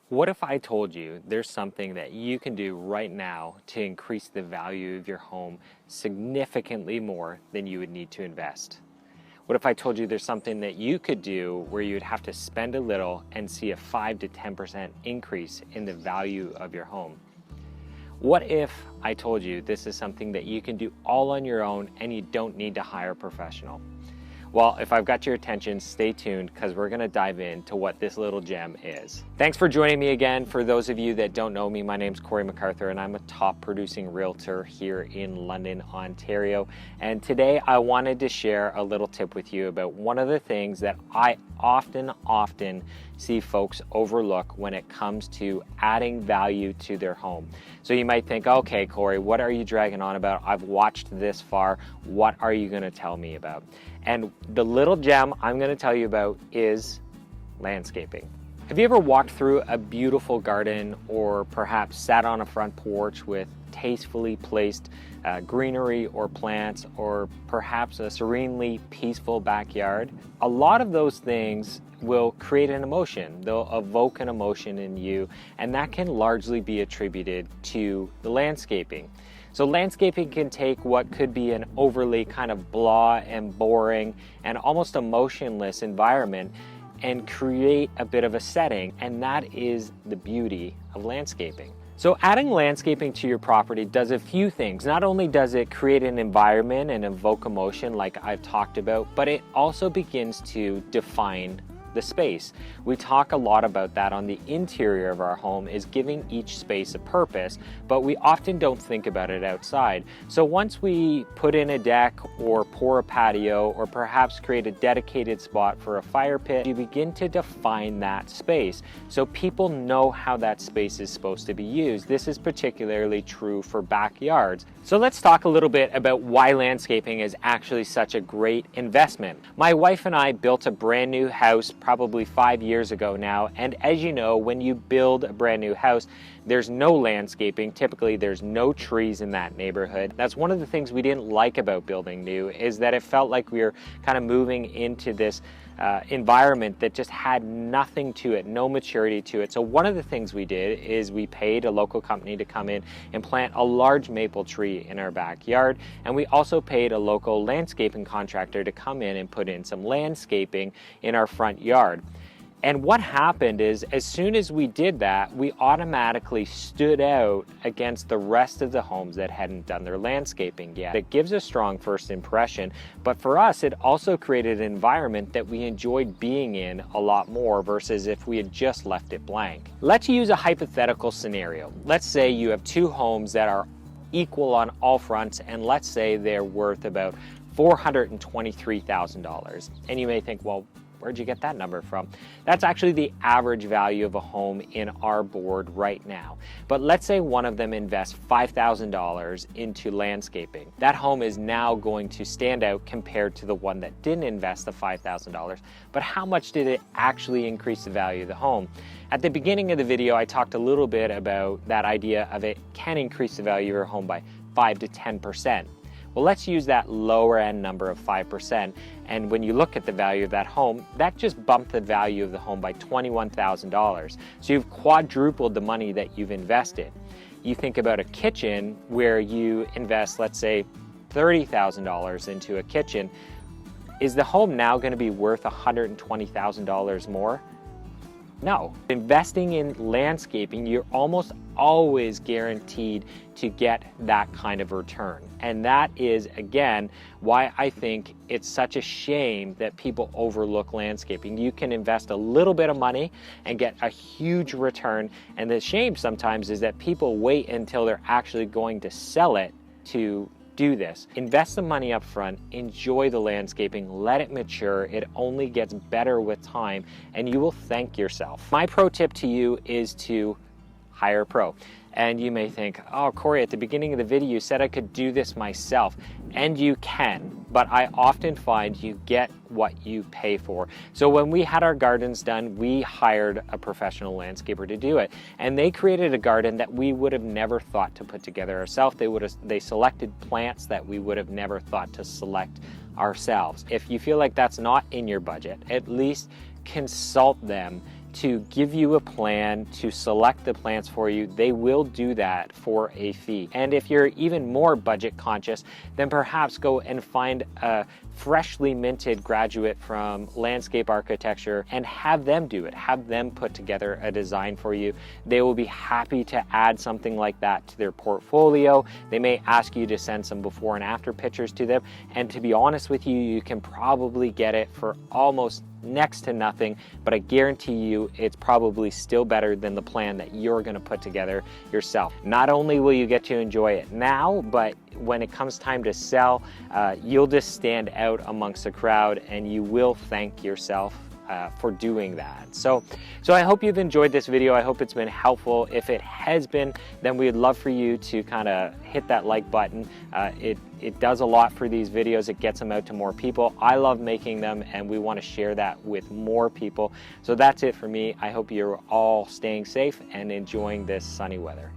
What if I told you there's something that you can do right now to increase the value of your home significantly more than you would need to invest? What if I told you there's something that you could do where you'd have to spend a little and see a 5 to 10% increase in the value of your home? What if I told you this is something that you can do all on your own and you don't need to hire a professional? Well, if I've got your attention, stay tuned because we're going to dive into what this little gem is. Thanks for joining me again. For those of you that don't know me, my name's Corey MacArthur and I'm a top producing realtor here in London, Ontario. And today I wanted to share a little tip with you about one of the things that I often see folks overlook when it comes to adding value to their home. So you might think, okay, Corey, what are you dragging on about? I've watched this far. What are you going to tell me about? And the little gem I'm going to tell you about is landscaping. Have you ever walked through a beautiful garden or perhaps sat on a front porch with tastefully placed greenery or plants, or perhaps a serenely peaceful backyard? A lot of those things will create an emotion. They'll evoke an emotion in you, and that can largely be attributed to the landscaping. So landscaping can take what could be an overly kind of blah and boring and almost emotionless environment and create a bit of a setting, and that is the beauty of landscaping. So adding landscaping to your property does a few things. Not only does it create an environment and evoke emotion like I've talked about, but it also begins to define the space. We talk a lot about that on the interior of our home, is giving each space a purpose, but we often don't think about it outside. So once we put in a deck or pour a patio or perhaps create a dedicated spot for a fire pit, you begin to define that space so people know how that space is supposed to be used. This is particularly true for backyards. So let's talk a little bit about why landscaping is actually such a great investment. My wife and I built a brand new house probably 5 years ago now, and as you know, when you build a brand new house, there's no landscaping. Typically there's no trees in that neighborhood. That's one of the things we didn't like about building new, is that it felt like we were kind of moving into this environment that just had nothing to it, no maturity to it. So one of the things we did is we paid a local company to come in and plant a large maple tree in our backyard, and we also paid a local landscaping contractor to come in and put in some landscaping in our front yard. And what happened is, as soon as we did that, we automatically stood out against the rest of the homes that hadn't done their landscaping yet. It gives a strong first impression, but for us, it also created an environment that we enjoyed being in a lot more versus if we had just left it blank. Let's use a hypothetical scenario. Let's say you have two homes that are equal on all fronts, and let's say they're worth about $423,000. And you may think, well, where'd you get that number from? That's actually the average value of a home in our board right now. But let's say one of them invests $5,000 into landscaping. That home is now going to stand out compared to the one that didn't invest the $5,000. But how much did it actually increase the value of the home? At the beginning of the video, I talked a little bit about that idea of it can increase the value of your home by 5 to 10%. Well, let's use that lower end number of 5. And when you look at the value of that home, that just bumped the value of the home by $21,000. So you've quadrupled the money that you've invested. You think about a kitchen where you invest, let's say, $30,000 into a kitchen. Is the home now going to be worth $120,000 more? No. Investing in landscaping, you're almost always guaranteed to get that kind of return. And that is, again, why I think it's such a shame that people overlook landscaping. You can invest a little bit of money and get a huge return. And the shame sometimes is that people wait until they're actually going to sell it to do this. Invest the money up front, enjoy the landscaping, let it mature. It only gets better with time, and you will thank yourself. My pro tip to you is to hire a pro. And you may think, oh, Corey, at the beginning of the video, you said I could do this myself. And you can, but I often find you get what you pay for. So when we had our gardens done, we hired a professional landscaper to do it. And they created a garden that we would have never thought to put together ourselves. They selected plants that we would have never thought to select ourselves. If you feel like that's not in your budget, at least consult them to give you a plan, to select the plants for you. They will do that for a fee. And if you're even more budget conscious, then perhaps go and find a freshly minted graduate from landscape architecture and have them do it. Have them put together a design for you. They will be happy to add something like that to their portfolio. They may ask you to send some before and after pictures to them. And to be honest with you, you can probably get it for almost next to nothing, but I guarantee you it's probably still better than the plan that you're going to put together yourself. Not only will you get to enjoy it now, but when it comes time to sell, you'll just stand out amongst the crowd and you will thank yourself for doing that. So I hope you've enjoyed this video. I hope it's been helpful. If it has been, then we'd love for you to kind of hit that like button. It does a lot for these videos. It gets them out to more people. I love making them and we want to share that with more people. So that's it for me. I hope you're all staying safe and enjoying this sunny weather.